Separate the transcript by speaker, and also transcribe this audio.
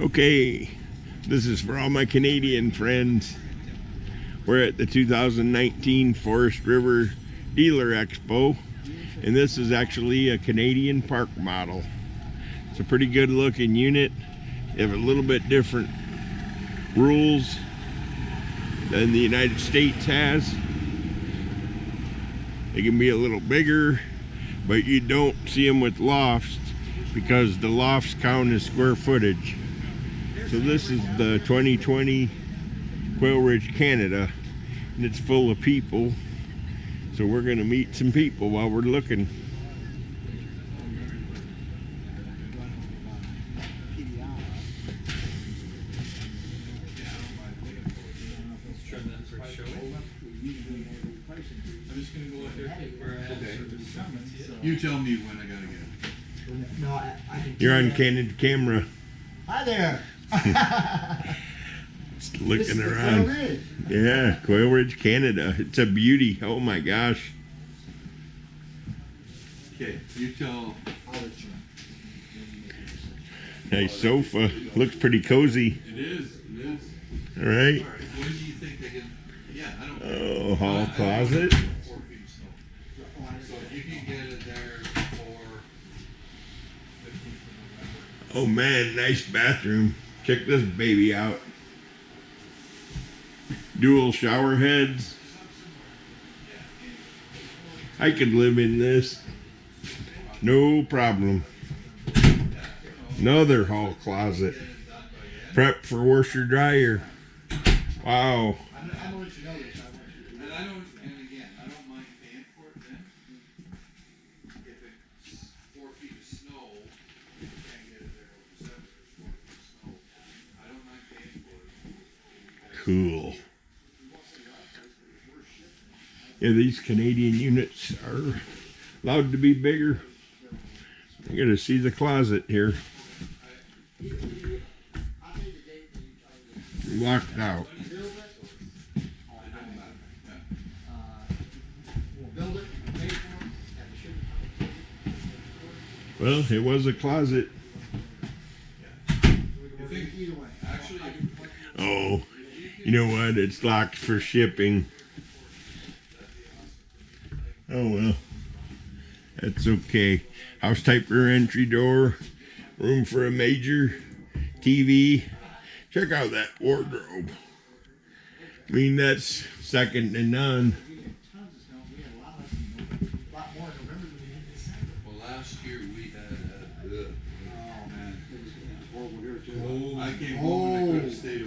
Speaker 1: Okay, this is for all my Canadian friends. We're at the 2019 Forest River Dealer Expo, and this is actually a Canadian park model. It's a pretty good looking unit. They have a little bit different rules than the United States has. They can be a little bigger, but you don't see them with lofts because the lofts count as square footage. So this is the 2020 Quailridge, Canada, and it's full of people. So we're gonna meet some people while we're looking.
Speaker 2: You tell me when I gotta get.
Speaker 3: No, I can.
Speaker 1: You're on candid camera.
Speaker 3: Hi there.
Speaker 1: Just looking around. Yeah, Quailridge, Canada. It's a beauty. Oh my gosh.
Speaker 2: Okay, you tell.
Speaker 1: Nice sofa. Looks pretty cozy.
Speaker 2: It is. It is.
Speaker 1: All right.
Speaker 2: All right. When do you think they can? Yeah, I don't.
Speaker 1: Oh, hall closet.
Speaker 2: 4 feet of snow. So you can get it there for 15th of November.
Speaker 1: Oh man, nice bathroom. Check this baby out. Dual shower heads. I could live in this. No problem. Another hall closet. Prep for washer dryer. Wow.
Speaker 2: And again, I don't mind paying for it then. If it's 4 feet of snow, you can't get it there over 7 or 4 feet of snow. I don't mind paying for it.
Speaker 1: Cool. Yeah, these Canadian units are allowed to be bigger. I gotta see the closet here. Locked out. Well, it was a closet. Oh, you know what? It's locked for shipping. Oh well, that's okay. House type rear entry door, room for a major TV. Check out that wardrobe. I mean, that's second to none.
Speaker 2: Well, last year we had. Oh man, it was horrible here too. I came home and I could have stayed